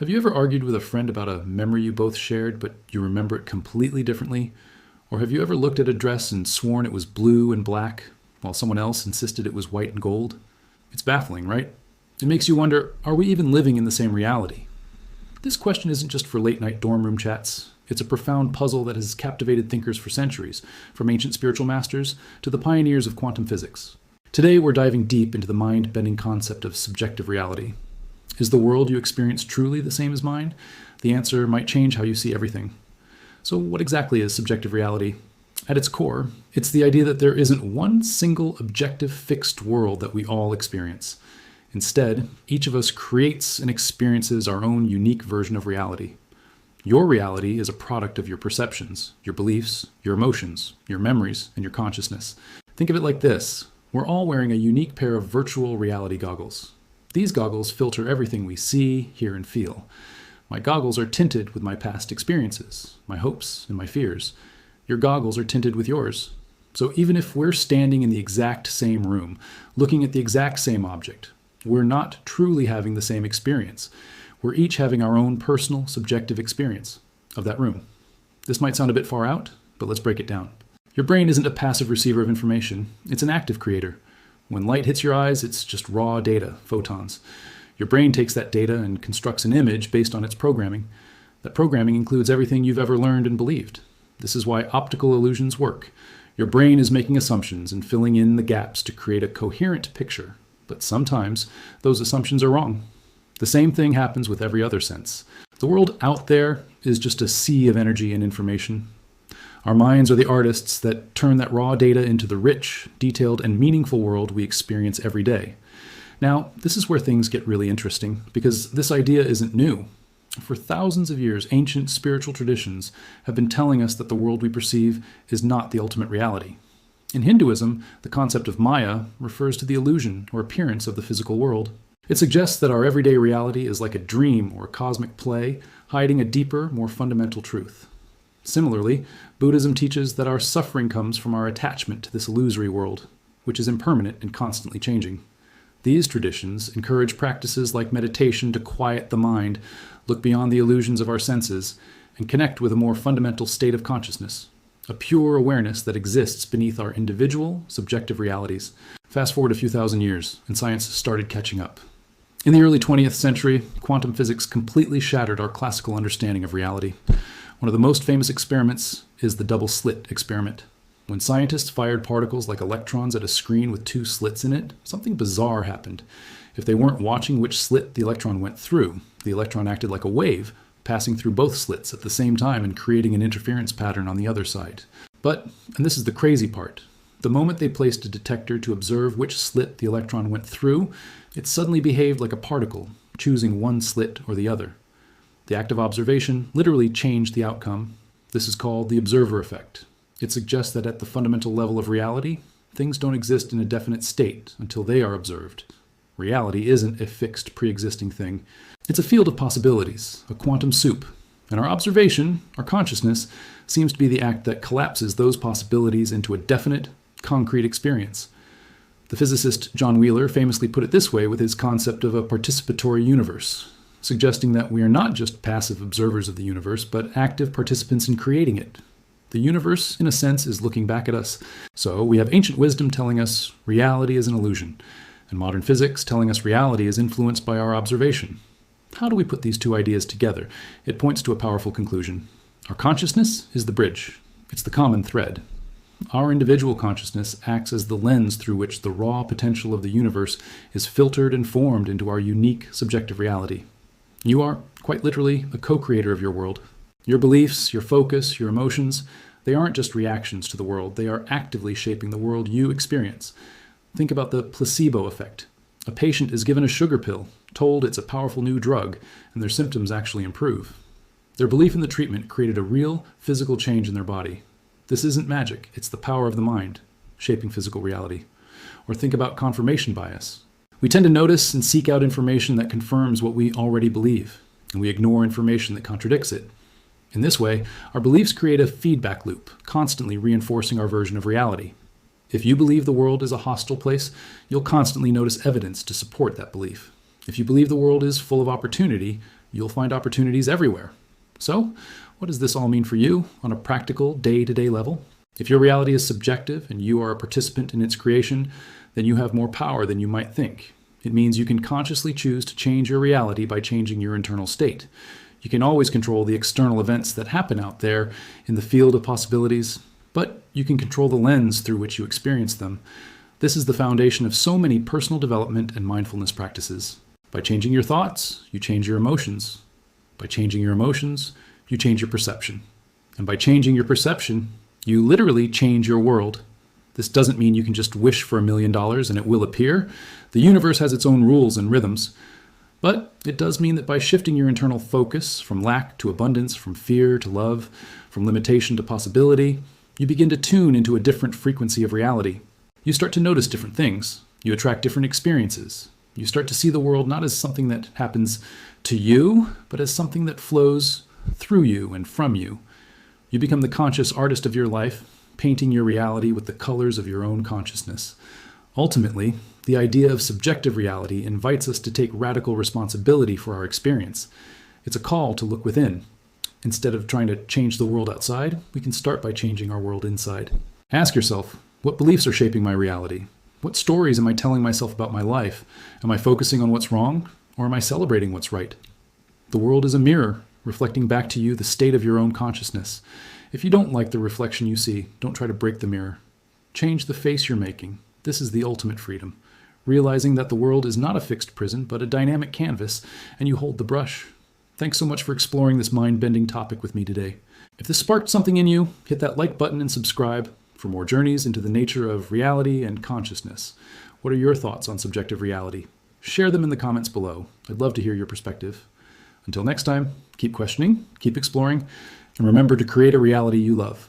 Have you ever argued with a friend about a memory you both shared, but you remember it completely differently? Or have you ever looked at a dress and sworn it was blue and black, while someone else insisted it was white and gold? It's baffling, right? It makes you wonder, are we even living in the same reality? This question isn't just for late-night dorm room chats. It's a profound puzzle that has captivated thinkers for centuries, from ancient spiritual masters to the pioneers of quantum physics. Today, we're diving deep into the mind-bending concept of subjective reality. Is the world you experience truly the same as mine? The answer might change how you see everything. So what exactly is subjective reality? At its core, it's the idea that there isn't one single objective fixed world that we all experience. Instead, each of us creates and experiences our own unique version of reality. Your reality is a product of your perceptions, your beliefs, your emotions, your memories, and your consciousness. Think of it like this. We're all wearing a unique pair of virtual reality goggles. These goggles filter everything we see, hear, and feel. My goggles are tinted with my past experiences, my hopes, and my fears. Your goggles are tinted with yours. So even if we're standing in the exact same room, looking at the exact same object, we're not truly having the same experience. We're each having our own personal, subjective experience of that room. This might sound a bit far out, but let's break it down. Your brain isn't a passive receiver of information. It's an active creator. When light hits your eyes, it's just raw data, photons. Your brain takes that data and constructs an image based on its programming. That programming includes everything you've ever learned and believed. This is why optical illusions work. Your brain is making assumptions and filling in the gaps to create a coherent picture. But sometimes those assumptions are wrong. The same thing happens with every other sense. The world out there is just a sea of energy and information. Our minds are the artists that turn that raw data into the rich, detailed, and meaningful world we experience every day. Now, this is where things get really interesting, because this idea isn't new. For thousands of years, ancient spiritual traditions have been telling us that the world we perceive is not the ultimate reality. In Hinduism, the concept of Maya refers to the illusion or appearance of the physical world. It suggests that our everyday reality is like a dream or a cosmic play, hiding a deeper, more fundamental truth. Similarly, Buddhism teaches that our suffering comes from our attachment to this illusory world, which is impermanent and constantly changing. These traditions encourage practices like meditation to quiet the mind, look beyond the illusions of our senses, and connect with a more fundamental state of consciousness, a pure awareness that exists beneath our individual, subjective realities. Fast forward a few thousand years, and science started catching up. In the early 20th century, quantum physics completely shattered our classical understanding of reality. One of the most famous experiments is the Double Slit Experiment. When scientists fired particles like electrons at a screen with two slits in it, something bizarre happened. If they weren't watching which slit the electron went through, the electron acted like a wave, passing through both slits at the same time and creating an interference pattern on the other side. But, and this is the crazy part, the moment they placed a detector to observe which slit the electron went through, it suddenly behaved like a particle, choosing one slit or the other. The act of observation literally changed the outcome. This is called the observer effect. It suggests that at the fundamental level of reality, things don't exist in a definite state until they are observed. Reality isn't a fixed, pre-existing thing. It's a field of possibilities, a quantum soup. And our observation, our consciousness, seems to be the act that collapses those possibilities into a definite, concrete experience. The physicist John Wheeler famously put it this way with his concept of a participatory universe, suggesting that we are not just passive observers of the universe, but active participants in creating it. The universe, in a sense, is looking back at us. So we have ancient wisdom telling us reality is an illusion, and modern physics telling us reality is influenced by our observation. How do we put these two ideas together? It points to a powerful conclusion. Our consciousness is the bridge. It's the common thread. Our individual consciousness acts as the lens through which the raw potential of the universe is filtered and formed into our unique subjective reality. You are, quite literally, a co-creator of your world. Your beliefs, your focus, your emotions, they aren't just reactions to the world. They are actively shaping the world you experience. Think about the placebo effect. A patient is given a sugar pill, told it's a powerful new drug, and their symptoms actually improve. Their belief in the treatment created a real physical change in their body. This isn't magic. It's the power of the mind, shaping physical reality. Or think about confirmation bias. We tend to notice and seek out information that confirms what we already believe, and we ignore information that contradicts it. In this way, our beliefs create a feedback loop, constantly reinforcing our version of reality. If you believe the world is a hostile place, you'll constantly notice evidence to support that belief. If you believe the world is full of opportunity, you'll find opportunities everywhere. So, what does this all mean for you on a practical, day-to-day level? If your reality is subjective and you are a participant in its creation, then you have more power than you might think. It means you can consciously choose to change your reality by changing your internal state. You can always control the external events that happen out there in the field of possibilities, but you can control the lens through which you experience them. This is the foundation of so many personal development and mindfulness practices. By changing your thoughts, you change your emotions. By changing your emotions, you change your perception. And by changing your perception, you literally change your world. This doesn't mean you can just wish for $1 million and it will appear. The universe has its own rules and rhythms. But it does mean that by shifting your internal focus from lack to abundance, from fear to love, from limitation to possibility, you begin to tune into a different frequency of reality. You start to notice different things. You attract different experiences. You start to see the world not as something that happens to you, but as something that flows through you and from you. You become the conscious artist of your life, painting your reality with the colors of your own consciousness. Ultimately, the idea of subjective reality invites us to take radical responsibility for our experience. It's a call to look within. Instead of trying to change the world outside, we can start by changing our world inside. Ask yourself, what beliefs are shaping my reality? What stories am I telling myself about my life? Am I focusing on what's wrong, or am I celebrating what's right? The world is a mirror, reflecting back to you the state of your own consciousness. If you don't like the reflection you see, don't try to break the mirror. Change the face you're making. This is the ultimate freedom. Realizing that the world is not a fixed prison, but a dynamic canvas, and you hold the brush. Thanks so much for exploring this mind-bending topic with me today. If this sparked something in you, hit that like button and subscribe for more journeys into the nature of reality and consciousness. What are your thoughts on subjective reality? Share them in the comments below. I'd love to hear your perspective. Until next time, keep questioning, keep exploring, and remember to create a reality you love.